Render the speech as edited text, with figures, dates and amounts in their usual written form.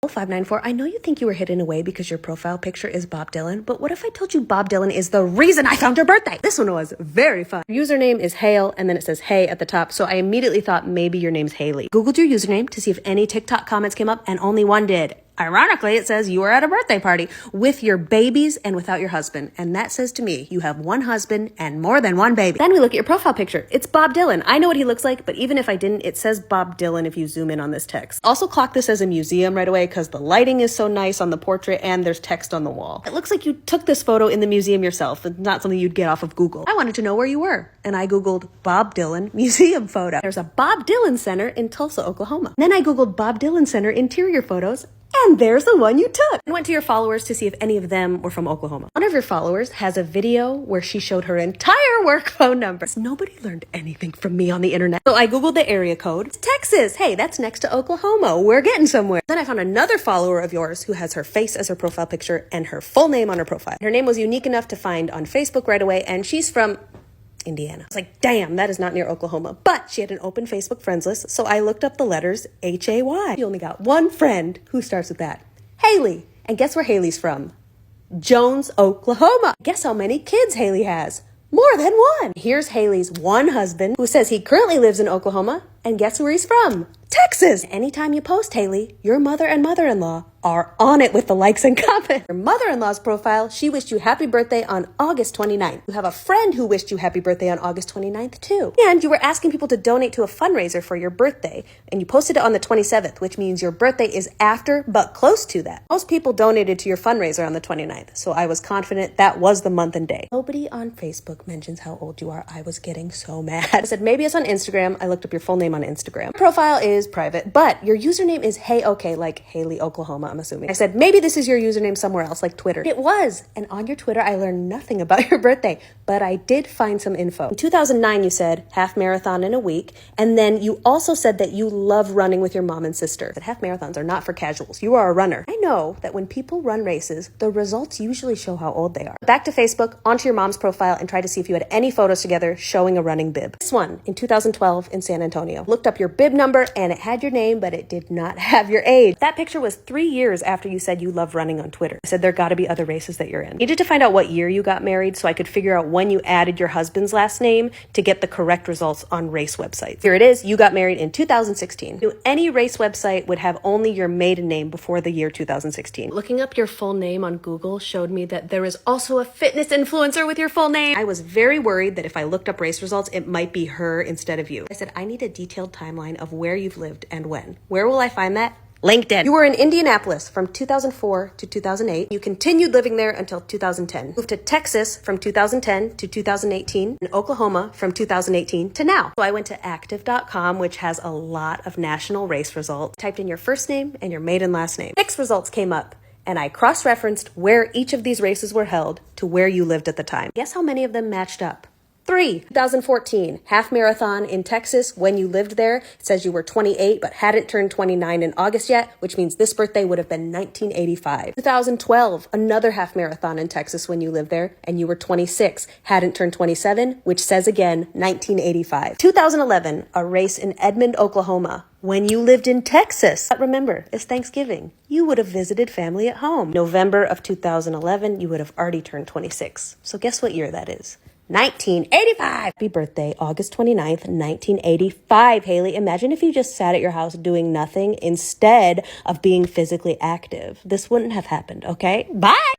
594, I know you think you were hidden away because your profile picture is Bob Dylan, but what if I told you Bob Dylan is the reason I found your birthday? This one was very fun. Your username is Hale, and then it says hey at the top, so I immediately thought maybe your name's Haley. Googled your username to see if any TikTok comments came up, and only one did. Ironically, it says you were at a birthday party with your babies and without your husband. And that says to me, you have one husband and more than one baby. Then we look at your profile picture. It's Bob Dylan. I know what he looks like, but even if I didn't, it says Bob Dylan if you zoom in on this text. Also clock this as a museum right away because the lighting is so nice on the portrait and there's text on the wall. It looks like you took this photo in the museum yourself. It's not something you'd get off of Google. I wanted to know where you were, and I Googled Bob Dylan museum photo. There's a Bob Dylan Center in Tulsa, Oklahoma. Then I Googled Bob Dylan Center interior photos, and there's the one you took. I went to your followers to see if any of them were from Oklahoma. One of your followers has a video where she showed her entire work phone number. Nobody learned anything from me on the internet. So I Googled the area code. It's Texas. Hey, that's next to Oklahoma. We're getting somewhere. Then I found another follower of yours who has her face as her profile picture and her full name on her profile. Her name was unique enough to find on Facebook right away, and she's from Indiana. I was like, damn, that is not near Oklahoma. But she had an open Facebook friends list, so I looked up the letters H-A-Y. She only got one friend who starts with that. Haley. And guess where Haley's from? Jones, Oklahoma. Guess how many kids Haley has? More than one. Here's Haley's one husband who says he currently lives in Oklahoma. And guess where he's from? Texas. Anytime you post, Haley, your mother and mother-in-law are on it with the likes and comments. Your mother-in-law's profile, she wished you happy birthday on August 29th. You have a friend who wished you happy birthday on August 29th too. And you were asking people to donate to a fundraiser for your birthday. And you posted it on the 27th, which means your birthday is after, but close to that. Most people donated to your fundraiser on the 29th, so I was confident that was the month and day. Nobody on Facebook mentions how old you are. I was getting so mad. I said, maybe it's on Instagram. I looked up your full name on Instagram. Profile is private, but your username is Hey Okay, like Haley, Oklahoma, I'm assuming. I said, maybe this is your username somewhere else, like Twitter. It was. And on your Twitter, I learned nothing about your birthday, but I did find some info. In 2009, you said half marathon in a week. And then you also said that you love running with your mom and sister. That half marathons are not for casuals. You are a runner. I know that when people run races, the results usually show how old they are. Back to Facebook, onto your mom's profile, and try to see if you had any photos together showing a running bib. This one in 2012 in San Antonio. Looked up your bib number and it had your name, but it did not have your age. That picture was 3 years after you said you love running on Twitter. I said there gotta be other races that you're in. Needed to find out what year you got married so I could figure out when you added your husband's last name to get the correct results on race websites. Here it is, you got married in 2016. Any race website would have only your maiden name before the year 2016. Looking up your full name on Google showed me that there is also a fitness influencer with your full name. I was very worried that if I looked up race results, it might be her instead of you. I said, I need a detailed timeline of where you've lived and when. Where will I find that? LinkedIn. You were in Indianapolis from 2004 to 2008. You continued living there until 2010. Moved to Texas from 2010 to 2018, and Oklahoma from 2018 to now. So I went to active.com, which has a lot of national race results. Typed in your first name and your maiden last name. 6 results came up, and I cross-referenced where each of these races were held to where you lived at the time. Guess how many of them matched up? 3. 2014, half marathon in Texas. When you lived there, it says you were 28 but hadn't turned 29 in August yet, which means this birthday would have been 1985. 2012, another half marathon in Texas when you lived there, and you were 26, hadn't turned 27, which says again 1985. 2011, a race in Edmond, Oklahoma, when you lived in Texas. But remember, it's Thanksgiving. You would have visited family at home. November of 2011, you would have already turned 26. So guess what year that is? 1985. Happy birthday, August 29th, 1985. Haley, imagine if you just sat at your house doing nothing instead of being physically active. This wouldn't have happened, okay? Bye.